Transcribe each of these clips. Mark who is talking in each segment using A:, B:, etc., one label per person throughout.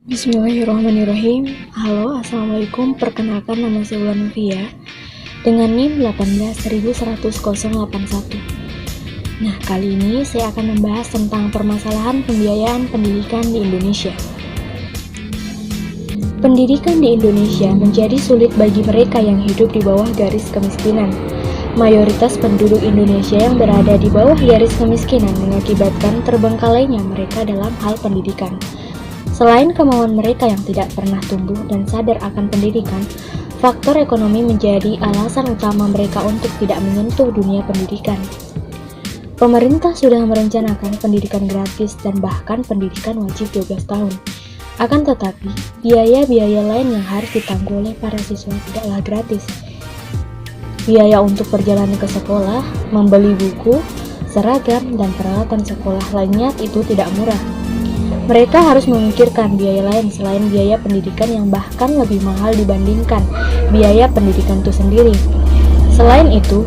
A: Bismillahirrahmanirrahim. Halo, assalamualaikum. Perkenalkan, nama saya Wulan Novia dengan NIM 1810081. Nah, kali ini saya akan membahas tentang permasalahan pembiayaan pendidikan di Indonesia. Pendidikan di Indonesia menjadi sulit bagi mereka yang hidup di bawah garis kemiskinan. Mayoritas penduduk Indonesia yang berada di bawah garis kemiskinan mengakibatkan terbengkalainya mereka dalam hal pendidikan. Selain kemauan mereka yang tidak pernah tumbuh dan sadar akan pendidikan, faktor ekonomi menjadi alasan utama mereka untuk tidak menyentuh dunia pendidikan. Pemerintah sudah merencanakan pendidikan gratis dan bahkan pendidikan wajib 12 tahun. Akan tetapi, biaya-biaya lain yang harus ditanggung oleh para siswa tidaklah gratis. Biaya untuk perjalanan ke sekolah, membeli buku, seragam, dan peralatan sekolah lainnya itu tidak murah. Mereka harus memikirkan biaya lain selain biaya pendidikan yang bahkan lebih mahal dibandingkan biaya pendidikan itu sendiri. Selain itu,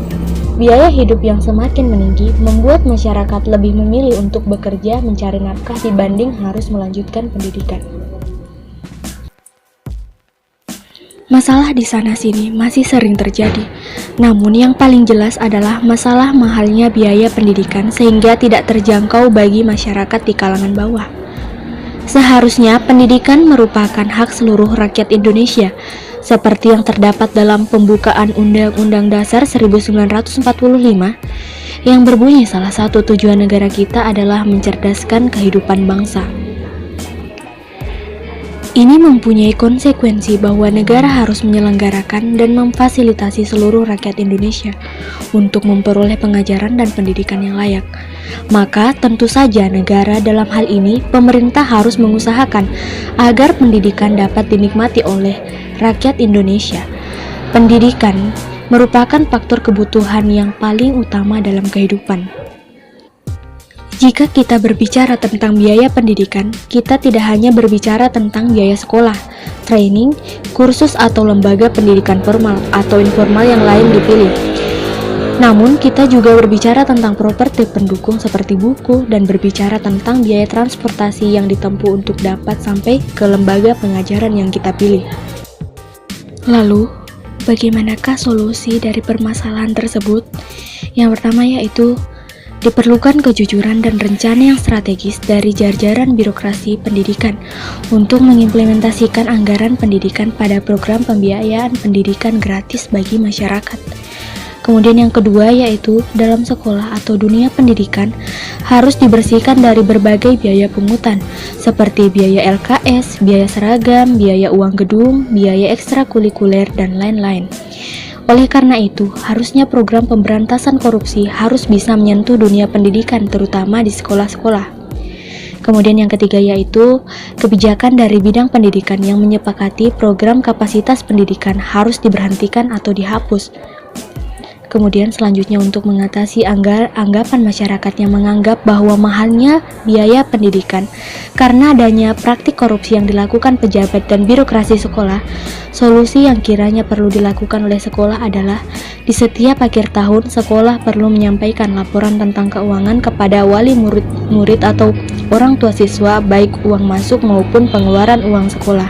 A: biaya hidup yang semakin meninggi membuat masyarakat lebih memilih untuk bekerja mencari nafkah dibanding harus melanjutkan pendidikan. Masalah di sana-sini masih sering terjadi, namun yang paling jelas adalah masalah mahalnya biaya pendidikan sehingga tidak terjangkau bagi masyarakat di kalangan bawah. Seharusnya pendidikan merupakan hak seluruh rakyat Indonesia, seperti yang terdapat dalam pembukaan Undang-Undang Dasar 1945, yang berbunyi salah satu tujuan negara kita adalah mencerdaskan kehidupan bangsa. Ini mempunyai konsekuensi bahwa negara harus menyelenggarakan dan memfasilitasi seluruh rakyat Indonesia untuk memperoleh pengajaran dan pendidikan yang layak. Maka tentu saja negara dalam hal ini pemerintah harus mengusahakan agar pendidikan dapat dinikmati oleh rakyat Indonesia. Pendidikan merupakan faktor kebutuhan yang paling utama dalam kehidupan. Jika kita berbicara tentang biaya pendidikan, kita tidak hanya berbicara tentang biaya sekolah, training, kursus atau lembaga pendidikan formal atau informal yang lain dipilih. Namun, kita juga berbicara tentang properti pendukung seperti buku dan berbicara tentang biaya transportasi yang ditempuh untuk dapat sampai ke lembaga pengajaran yang kita pilih. Lalu, bagaimanakah solusi dari permasalahan tersebut? Yang pertama yaitu diperlukan kejujuran dan rencana yang strategis dari jajaran birokrasi pendidikan untuk mengimplementasikan anggaran pendidikan pada program pembiayaan pendidikan gratis bagi masyarakat. Kemudian yang kedua yaitu dalam sekolah atau dunia pendidikan harus dibersihkan dari berbagai biaya pungutan seperti biaya LKS, biaya seragam, biaya uang gedung, biaya ekstrakurikuler, dan lain-lain. Oleh karena itu, harusnya program pemberantasan korupsi harus bisa menyentuh dunia pendidikan, terutama di sekolah-sekolah. Kemudian yang ketiga yaitu, kebijakan dari bidang pendidikan yang menyepakati program kapasitas pendidikan harus diberhentikan atau dihapus. Kemudian selanjutnya untuk mengatasi anggapan masyarakat yang menganggap bahwa mahalnya biaya pendidikan karena adanya praktik korupsi yang dilakukan pejabat dan birokrasi sekolah, solusi yang kiranya perlu dilakukan oleh sekolah adalah di setiap akhir tahun sekolah perlu menyampaikan laporan tentang keuangan kepada wali murid atau orang tua siswa baik uang masuk maupun pengeluaran uang sekolah.